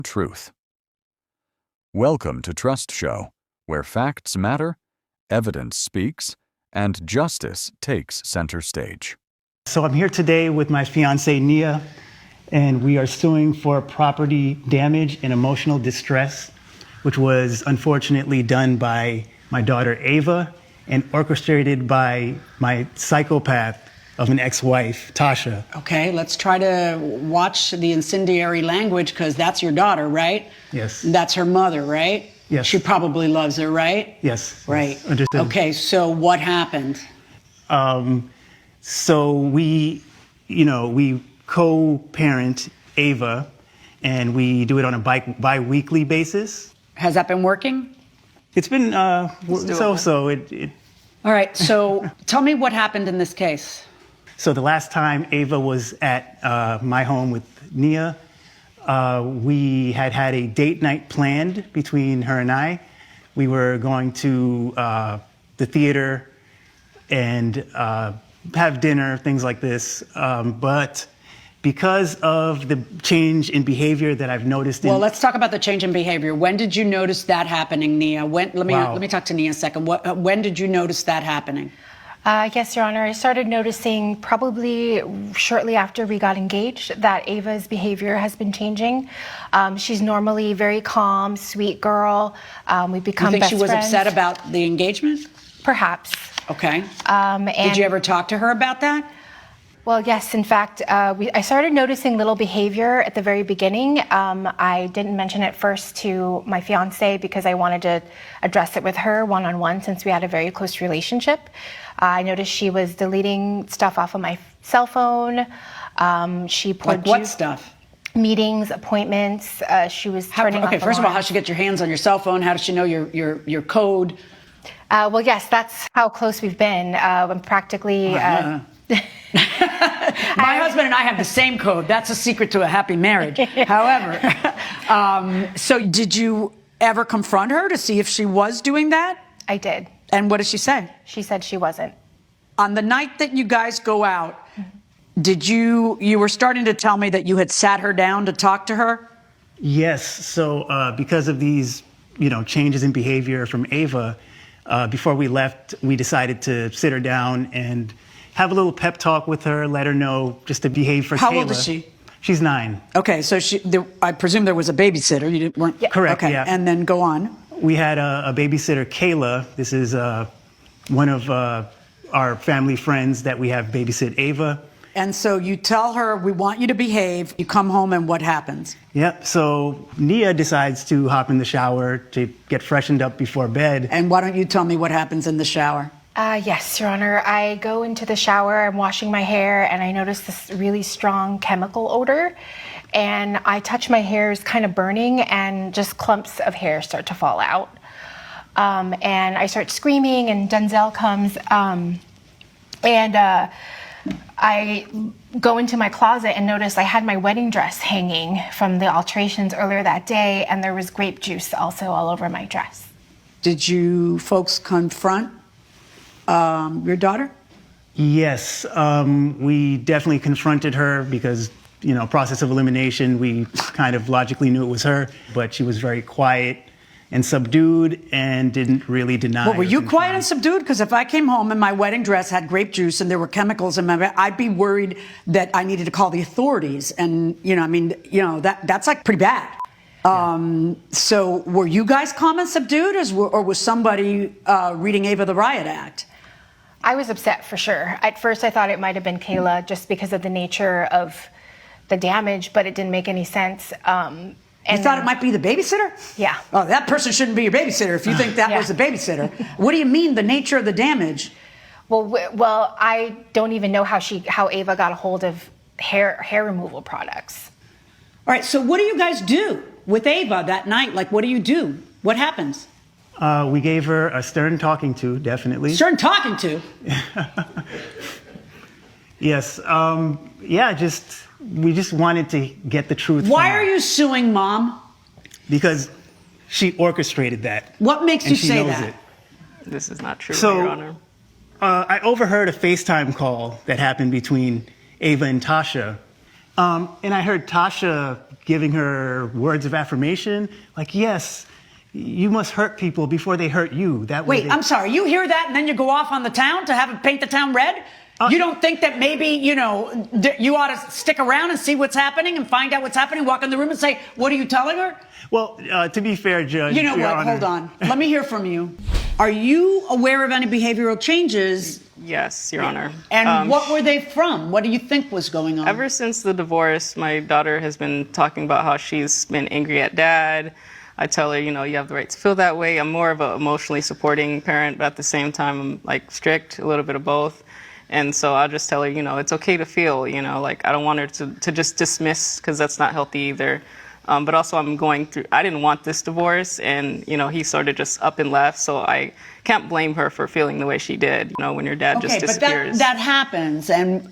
truth. Welcome to Trust Show, where facts matter, evidence speaks, and justice takes center stage. So I'm here today with my fiancée, Nia, and we are suing for property damage and emotional distress, which was unfortunately done by my daughter, Ava, and orchestrated by my psychopath of an ex-wife, Tasha. Okay, let's try to watch the incendiary language, because that's your daughter, right? Yes. That's her mother, right? Yes. She probably loves her, right? Yes. Right. Yes, understood. Okay, so what happened? So we co-parent Ava, and we do it on a bi-weekly basis. Has that been working? It's been so-so. All right, so tell me what happened in this case. So the last time Ava was at my home with Nia, we had a date night planned between her and I. We were going to the theater and have dinner, things like this. But because of the change in behavior that I've noticed. Well, let's talk about the change in behavior. When did you notice that happening, Nia? Let me talk to Nia a second. When did you notice that happening? Yes, Your Honor. I started noticing probably shortly after we got engaged that Ava's behavior has been changing. She's normally very calm, sweet girl. We've become best friends. You think she was upset about the engagement? Perhaps. Okay. Did you ever talk to her about that? Well, yes. In fact, I started noticing little behavior at the very beginning. I didn't mention it first to my fiancé because I wanted to address it with her one-on-one since we had a very close relationship. I noticed she was deleting stuff off of my cell phone. She put like what stuff? Meetings, appointments. She was turning off Okay, first of all, alarms. how does she get your hands on your cell phone? How does she know your code? Well, yes, that's how close we've been. I'm practically. My husband and I have the same code. That's a secret to a happy marriage. However, so did you ever confront her to see if she was doing that? I did. And what did she say? She said she wasn't. On the night that you guys go out, did you were starting to tell me that you had sat her down to talk to her? Yes. So because of these, changes in behavior from Ava, before we left, we decided to sit her down and have a little pep talk with her, let her know just to behave for Kayla. How old is she? She's 9. Okay, so I presume there was a babysitter. You weren't? Yeah. Correct, okay. Yeah. And then go on. We had a babysitter, Kayla. This is one of our family friends that we have babysit Ava. And so you tell her, we want you to behave. You come home, and what happens? Yep. So Nia decides to hop in the shower to get freshened up before bed. And why don't you tell me what happens in the shower? Yes, Your Honor. I go into the shower, I'm washing my hair, and I notice this really strong chemical odor. And I touch my hair, it's kind of burning, and just clumps of hair start to fall out. And I start screaming, and Denzel comes, I go into my closet and notice I had my wedding dress hanging from the alterations earlier that day, and there was grape juice also all over my dress. Did you folks confront your daughter? Yes, we definitely confronted her because, process of elimination, we kind of logically knew it was her, but she was very quiet and subdued and didn't really deny. Well, were you quiet and subdued? Because if I came home and my wedding dress had grape juice and there were chemicals in my bed, I'd be worried that I needed to call the authorities. And, that's like pretty bad. So were you guys calm and subdued, or was somebody reading Ava the Riot Act? I was upset for sure. At first I thought it might have been Kayla just because of the nature of the damage, but it didn't make any sense. You thought it might be the babysitter? Yeah. Oh, that person shouldn't be your babysitter if you think that was the babysitter. What do you mean, the nature of the damage? Well, I don't even know how Ava got a hold of hair removal products. All right, so what do you guys do with Ava that night? Like, what do you do? What happens? We gave her a stern talking to, definitely. Stern talking to? Yes. We just wanted to get the truth. Why are you suing Mom? Because she orchestrated that. What makes you say that? It. This is not true, So, Your Honor. I overheard a FaceTime call that happened between Ava and Tasha. And I heard Tasha giving her words of affirmation, like, yes, you must hurt people before they hurt you. That way Wait, I'm sorry. You hear that and then you go off on the town to have it paint the town red? You don't think that maybe, you ought to stick around and see what's happening and find out what's happening, walk in the room and say, what are you telling her? Well, to be fair, Judge. You know Your what? Honor. Hold on. Let me hear from you. Are you aware of any behavioral changes? Yes, Your Honor. And what were they from? What do you think was going on? Ever since the divorce, my daughter has been talking about how she's been angry at dad. I tell her, you have the right to feel that way. I'm more of an emotionally supporting parent, but at the same time, I'm like strict, a little bit of both. And so I'll just tell her, it's okay to feel, like I don't want her to just dismiss, because that's not healthy either. But also I didn't want this divorce, and, he sort of just up and left. So I can't blame her for feeling the way she did, when your dad just disappears. But that happens. And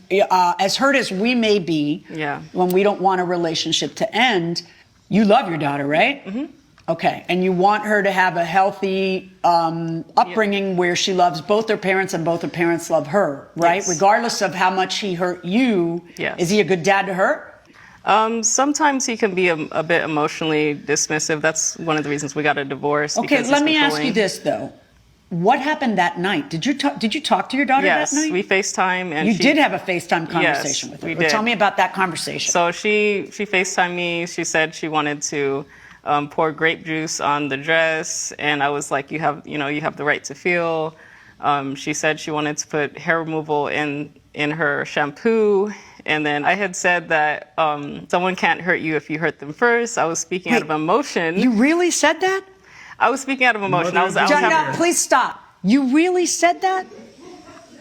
as hurt as we may be, when we don't want a relationship to end, you love your daughter, right? Mm-hmm. Okay. And you want her to have a healthy upbringing where she loves both her parents and both her parents love her, right? Yes. Regardless of how much he hurt you. Yes. Is he a good dad to her? Sometimes he can be a bit emotionally dismissive. That's one of the reasons we got a divorce. Okay, let me ask you this, though. What happened that night? Did you talk to your daughter that night? Yes, we FaceTime. And you did have a FaceTime conversation with her. We did. Tell me about that conversation. So she FaceTimed me. She said she wanted to pour grape juice on the dress, and I was like, you have the right to feel. She said she wanted to put hair removal in her shampoo. And then I had said that someone can't hurt you if you hurt them first. I was speaking out of emotion. You really said that? I was speaking out of emotion. Please stop. You really said that?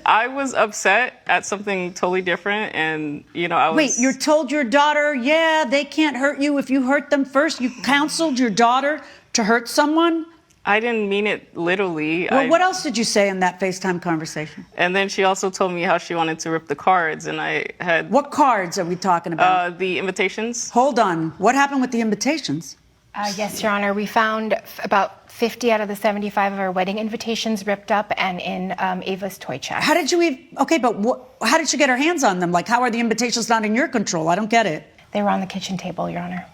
I was upset at something totally different, and I was. Wait, you told your daughter, they can't hurt you if you hurt them first? You counseled your daughter to hurt someone? I didn't mean it literally. Well, what else did you say in that FaceTime conversation? And then she also told me how she wanted to rip the cards, and I had. What cards are we talking about? The invitations. Hold on. What happened with the invitations? Yes, Your Honor. We found about 50 out of the 75 of our wedding invitations ripped up and in Ava's toy chest. How did you how did she get her hands on them? Like, how are the invitations not in your control? I don't get it. They were on the kitchen table, Your Honor.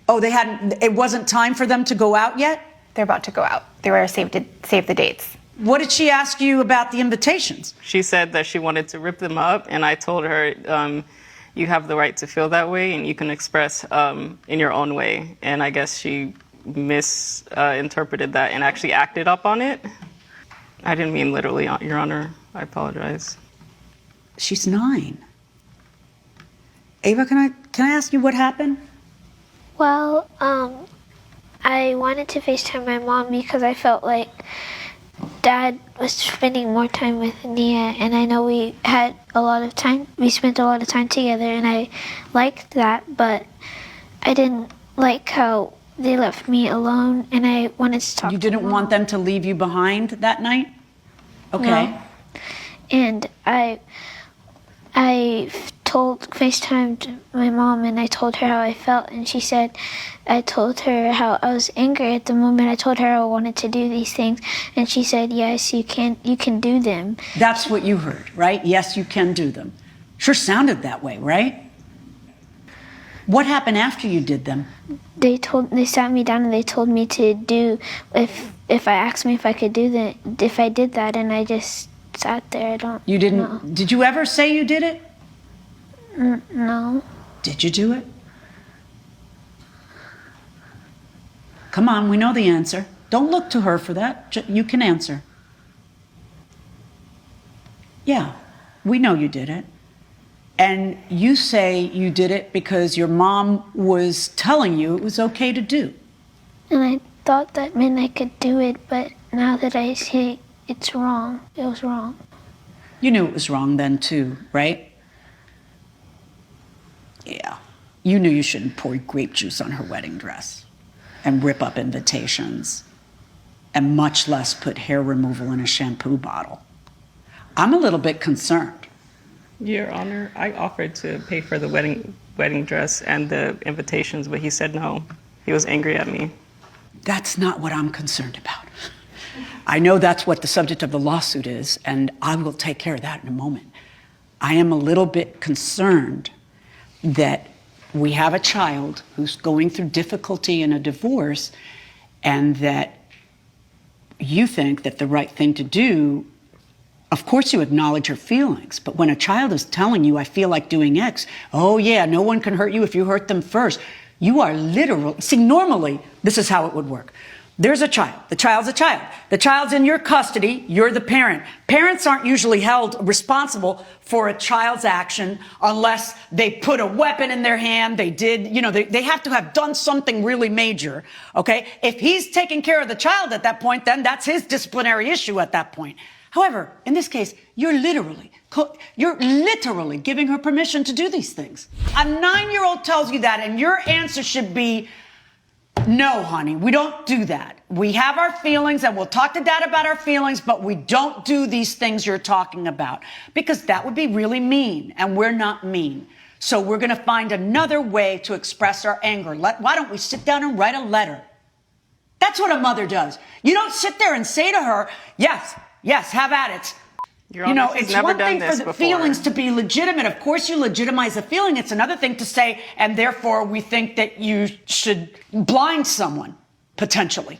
Oh, it wasn't time for them to go out yet? They're about to go out. They were save the dates. What did she ask you about the invitations? She said that she wanted to rip them up, and I told her, you have the right to feel that way, and you can express in your own way. And I guess she misinterpreted that and actually acted up on it. I didn't mean literally, Your Honor. I apologize. She's 9. Ava, can I ask you what happened? Well, I wanted to FaceTime my mom because I felt like Dad was spending more time with Nia, and I know we spent a lot of time together, and I liked that, but I didn't like how they left me alone, and I wanted to talk to Mom. You didn't want them to leave you behind that night? Okay. No. And I FaceTimed my mom, and I told her how I felt, and she said, I told her how I was angry at the moment. I told her I wanted to do these things, and she said, yes, you can do them. That's what you heard, right? Yes, you can do them. Sure sounded that way, right? What happened after you did them? They sat me down and they told me to do, if I asked me if I could do that, if I did that, and I just sat there. You didn't know. Did you ever say you did it? No. Did you do it? Come on, we know the answer. Don't look to her for that. You can answer. Yeah, we know you did it. And you say you did it because your mom was telling you it was okay to do. And I thought that meant I could do it, but now that I see it's wrong, it was wrong. You knew it was wrong then too, right? Yeah. You knew you shouldn't pour grape juice on her wedding dress and rip up invitations and much less put hair removal in a shampoo bottle. I'm a little bit concerned. Your Honor, I offered to pay for the wedding dress and the invitations, but he said no. He was angry at me. That's not what I'm concerned about. I know that's what the subject of the lawsuit is, and I will take care of that in a moment. I am a little bit concerned that we have a child who's going through difficulty in a divorce, and that you think that the right thing to do, of course you acknowledge her feelings, but when a child is telling you, I feel like doing X, oh yeah, no one can hurt you if you hurt them first. You are literal. See, normally, this is how it would work. There's a child. The child's a child. The child's in your custody. You're the parent. Parents aren't usually held responsible for a child's action unless they put a weapon in their hand. They did, they have to have done something really major. Okay. If he's taking care of the child at that point, then that's his disciplinary issue at that point. However, in this case, you're literally giving her permission to do these things. A 9-year-old tells you that, and your answer should be, no, honey, we don't do that. We have our feelings, and we'll talk to Dad about our feelings, but we don't do these things you're talking about, because that would be really mean, and we're not mean. So we're going to find another way to express our anger. Why don't we sit down and write a letter? That's what a mother does. You don't sit there and say to her, yes, have at it. It's one thing for the feelings to be legitimate. Of course, you legitimize a feeling. It's another thing to say, and therefore we think that you should blind someone, potentially.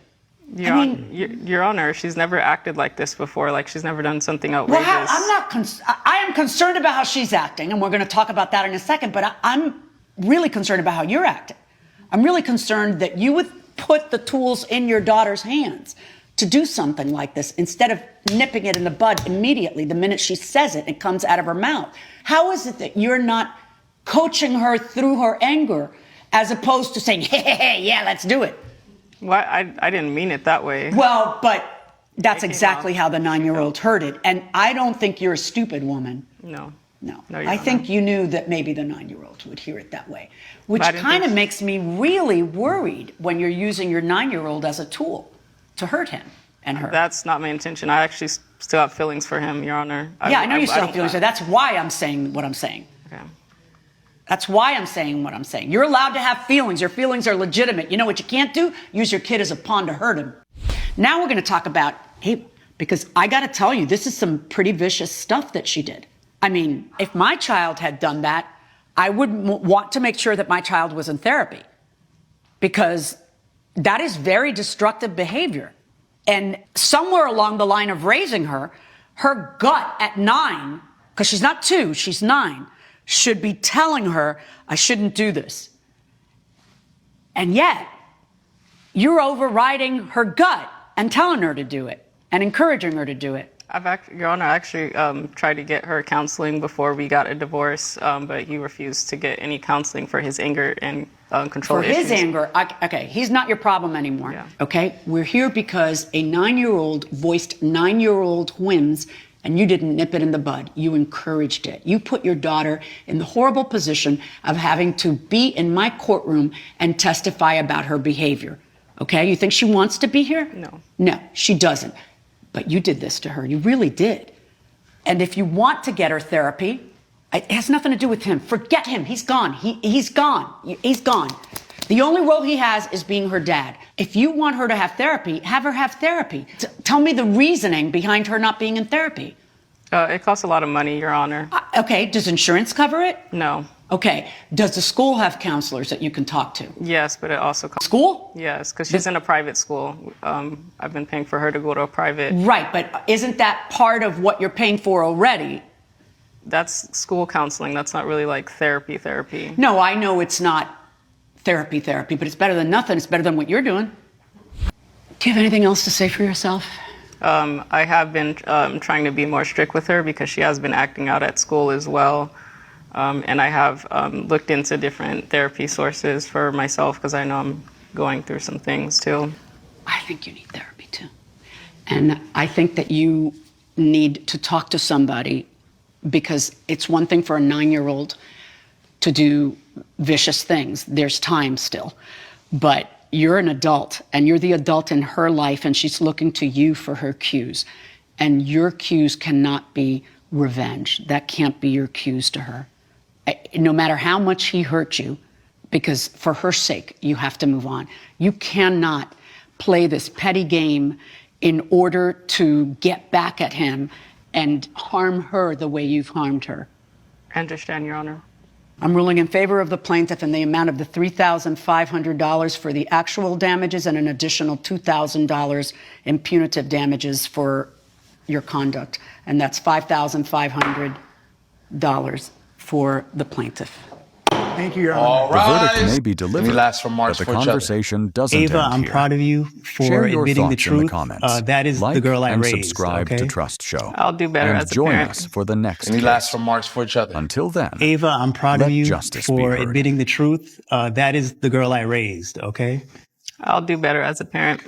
Your Honor, she's never acted like this before. Like, she's never done something outrageous. Well, I am concerned about how she's acting, and we're going to talk about that in a second, but I'm really concerned about how you're acting. I'm really concerned that you would put the tools in your daughter's hands to do something like this instead of nipping it in the bud immediately the minute she says it comes out of her mouth. How is it that you're not coaching her through her anger as opposed to saying, hey, yeah, let's do it? Well, I didn't mean it that way. Well, but that's exactly how the 9-year-old heard it. And I don't think you're a stupid woman. No, I think you knew that maybe the 9-year-old would hear it that way, which kind of makes me really worried when you're using your 9-year-old as a tool to hurt him and her. That's not my intention. I actually still have feelings for him, Your Honor. I know you still have feelings. So that's why I'm saying what I'm saying. Okay. That's why I'm saying what I'm saying. You're allowed to have feelings. Your feelings are legitimate. You know what you can't do? Use your kid as a pawn to hurt him. Now we're going to talk about, because I got to tell you, this is some pretty vicious stuff that she did. I mean, if my child had done that, I would want to make sure that my child was in therapy, because that is very destructive behavior. And somewhere along the line of raising her, her gut at 9, because she's not 2, she's 9, should be telling her, I shouldn't do this. And yet, you're overriding her gut and telling her to do it and encouraging her to do it. Your Honor, I actually tried to get her counseling before we got a divorce, but he refused to get any counseling for his anger and control issues. For his anger, okay, he's not your problem anymore, Yeah. Okay? We're here because a 9-year-old voiced 9-year-old whims, and you didn't nip it in the bud. You encouraged it. You put your daughter in the horrible position of having to be in my courtroom and testify about her behavior, okay? You think she wants to be here? No. No, she doesn't. But you did this to her. You really did. And if you want to get her therapy, it has nothing to do with him. Forget him. He's gone. He's gone. He's gone. The only role he has is being her dad. If you want her to have therapy, have her have therapy. Tell me the reasoning behind her not being in therapy. It costs a lot of money, Your Honor. Okay. Does insurance cover it? No. Okay. Does the school have counselors that you can talk to? Yes, but it also costs. School? Yes, because she's in a private school. I've been paying for her to go to a private. Right, but isn't that part of what you're paying for already? That's school counseling. That's not really like therapy. No, I know it's not therapy, but it's better than nothing. It's better than what you're doing. Do you have anything else to say for yourself? I have been trying to be more strict with her because she has been acting out at school as well. And I have looked into different therapy sources for myself because I know I'm going through some things too. I think you need therapy too. And I think that you need to talk to somebody, because it's one thing for a 9-year-old to do vicious things. There's time still. But you're an adult, and you're the adult in her life, and she's looking to you for her cues. And your cues cannot be revenge. That can't be your cues to her. No matter how much he hurt you, because for her sake, you have to move on. You cannot play this petty game in order to get back at him and harm her the way you've harmed her. I understand, Your Honor. I'm ruling in favor of the plaintiff in the amount of the $3,500 for the actual damages and an additional $2,000 in punitive damages for your conduct. And that's $5,500 for the plaintiff. Thank you, Your All Honor. The verdict rise. may be delivered, Any last but remarks the for each other? conversation doesn't Ava, end I'm here. proud of you for Share your admitting the thoughts in the truth. comments. That is like the girl I and raised. subscribe Okay? to Trust Show. I'll do better and as a join parent. us for the next Any case. last remarks for each other? Until then, Ava, I'm proud let of you justice be for heard. admitting the truth. That is the girl I raised. Okay? I'll do better as a parent.